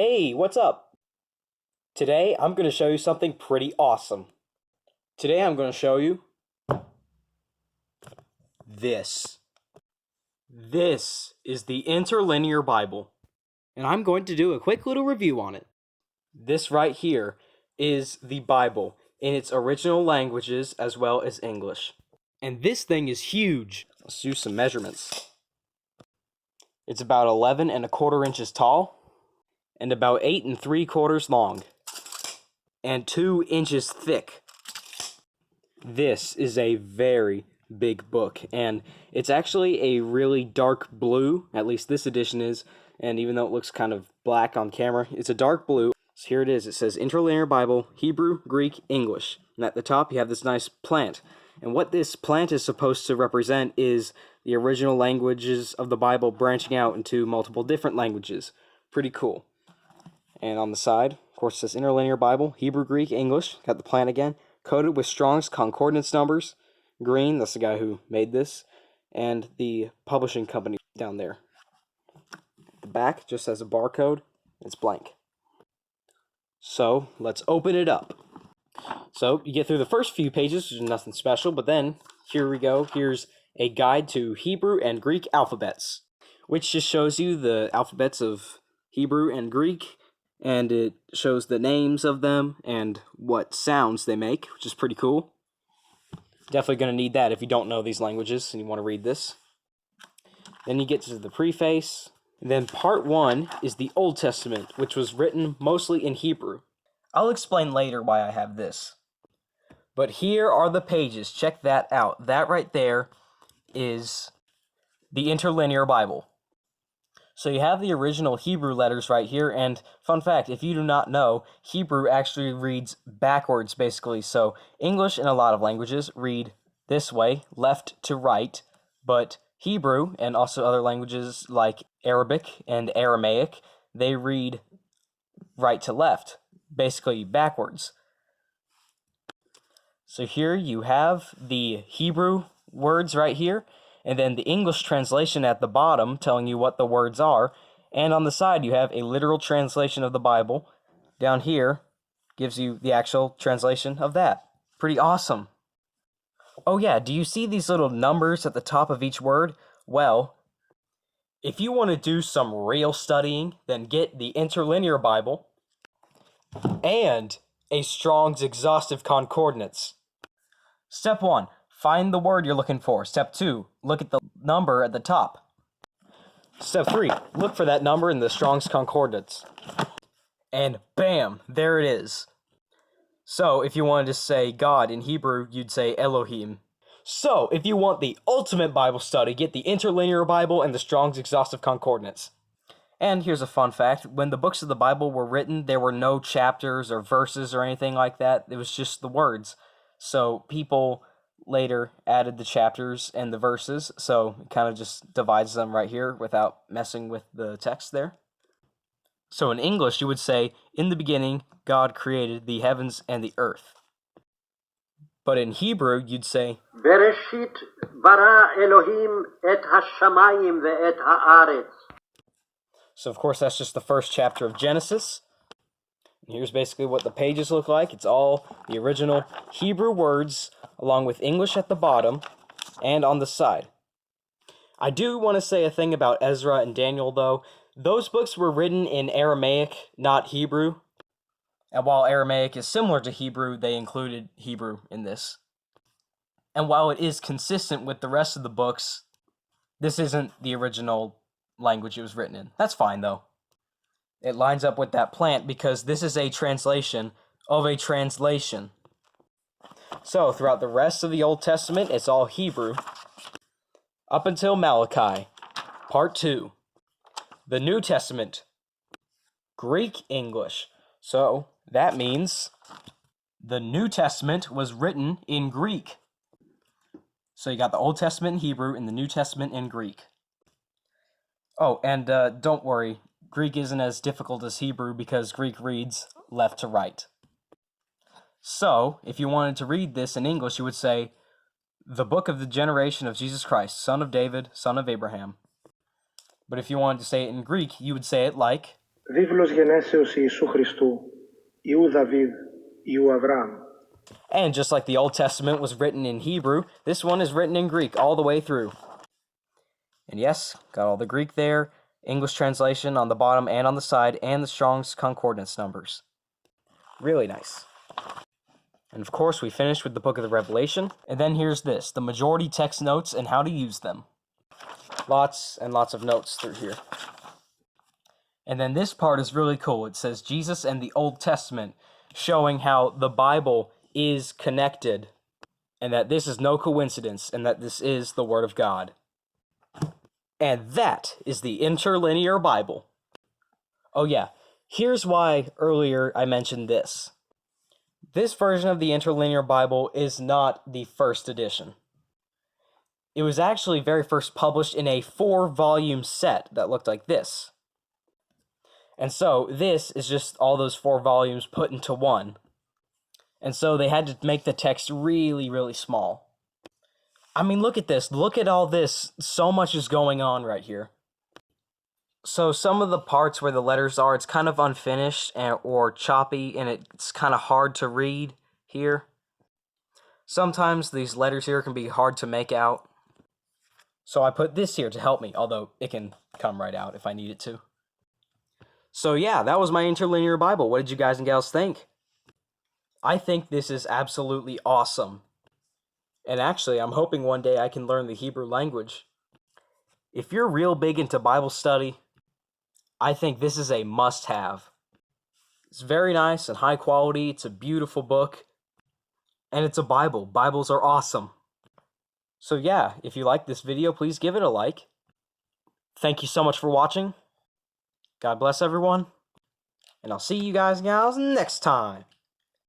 Hey, what's up? Today I'm going to show you something pretty awesome. Today I'm going to show you this. This is the Interlinear Bible, and I'm going to do a quick little review on it. This right here is the Bible in its original languages as well as English. And this thing is huge. Let's do some measurements. It's about 11 1/4 inches tall and about 8 3/4 long and 2 inches thick. This is a very big book, and it's actually a really dark blue, at least this edition is, and even though it looks kind of black on camera, it's a dark blue. So here it is. It says Interlinear Bible, Hebrew, Greek, English. And at the top you have this nice plant. And what this plant is supposed to represent is the original languages of the Bible branching out into multiple different languages. Pretty cool. And on the side, of course, it says Interlinear Bible, Hebrew, Greek, English. Got the plant again. Coded with Strong's Concordance numbers. Green, that's the guy who made this. And the publishing company down there. The back just has a barcode. It's blank. So, let's open it up. So, you get through the first few pages, which is nothing special, but then, here we go. Here's a guide to Hebrew and Greek alphabets, which just shows you the alphabets of Hebrew and Greek, and it shows the names of them and what sounds they make, which is pretty cool. Definitely going to need that if you don't know these languages and you want to read this. Then you get to the preface. And then part 1 is the Old Testament, which was written mostly in Hebrew. I'll explain later why I have this. But here are the pages. Check that out. That right there is the Interlinear Bible. So you have the original Hebrew letters right here, and fun fact, if you do not know, Hebrew actually reads backwards, basically. So English and a lot of languages read this way, left to right, but Hebrew, and also other languages like Arabic and Aramaic, they read right to left, basically backwards. So here you have the Hebrew words right here, and then the English translation at the bottom telling you what the words are, and on the side you have a literal translation of the Bible. Down here gives you the actual translation of that. Pretty awesome. Oh yeah, do you see these little numbers at the top of each word? Well, if you want to do some real studying, then get the Interlinear Bible and a Strong's Exhaustive Concordance. Step 1, find the word you're looking for. Step 2, look at the number at the top. Step 3, look for that number in the Strong's Concordance. And bam, there it is. So, if you wanted to say God in Hebrew, you'd say Elohim. So, if you want the ultimate Bible study, get the Interlinear Bible and the Strong's Exhaustive Concordance. And here's a fun fact. When the books of the Bible were written, there were no chapters or verses or anything like that. It was just the words. So, people later added the chapters and the verses, so it kind of just divides them right here without messing with the text there. So in English, you would say, in the beginning, God created the heavens and the earth. But in Hebrew, you'd say, Bereshit bara Elohim et hashamayim ve'et haaretz. So of course, that's just the first chapter of Genesis. And here's basically what the pages look like. It's all the original Hebrew words, along with English at the bottom and on the side. I do want to say a thing about Ezra and Daniel, though. Those books were written in Aramaic, not Hebrew. And while Aramaic is similar to Hebrew, they included Hebrew in this. And while it is consistent with the rest of the books, this isn't the original language it was written in. That's fine, though. It lines up with that plant because this is a translation of a translation. So, throughout the rest of the Old Testament, it's all Hebrew, up until Malachi, Part 2. The New Testament, Greek English. So, that means the New Testament was written in Greek. So you got the Old Testament in Hebrew and the New Testament in Greek. Oh, and don't worry, Greek isn't as difficult as Hebrew because Greek reads left to right. So, if you wanted to read this in English, you would say, the book of the generation of Jesus Christ, son of David, son of Abraham. But if you wanted to say it in Greek, you would say it like, Βίβλος γενέσεως Ιησού Χριστού, Ιού Δαβίδ, Ιού Αβραάμ. And just like the Old Testament was written in Hebrew, this one is written in Greek all the way through. And yes, got all the Greek there, English translation on the bottom and on the side, and the Strong's Concordance numbers. Really nice. And of course, we finished with the book of the Revelation. And then here's this, the majority text notes and how to use them. Lots and lots of notes through here. And then this part is really cool. It says Jesus and the Old Testament, showing how the Bible is connected, and that this is no coincidence, and that this is the Word of God. And that is the Interlinear Bible. Oh yeah, here's why earlier I mentioned this. This version of the Interlinear Bible is not the first edition. It was actually very first published in a 4-volume set that looked like this. And so this is just all those 4 volumes put into one. And so they had to make the text really, really small. I mean, look at this. Look at all this. So much is going on right here. So some of the parts where the letters are, it's kind of unfinished or choppy, and it's kind of hard to read here. Sometimes these letters here can be hard to make out. So I put this here to help me, although it can come right out if I need it to. So yeah, that was my Interlinear Bible. What did you guys and gals think? I think this is absolutely awesome. And actually, I'm hoping one day I can learn the Hebrew language. If you're real big into Bible study, I think this is a must-have. It's very nice and high quality. It's a beautiful book. And it's a Bible. Bibles are awesome. So yeah, if you like this video, please give it a like. Thank you so much for watching. God bless everyone. And I'll see you guys and gals next time.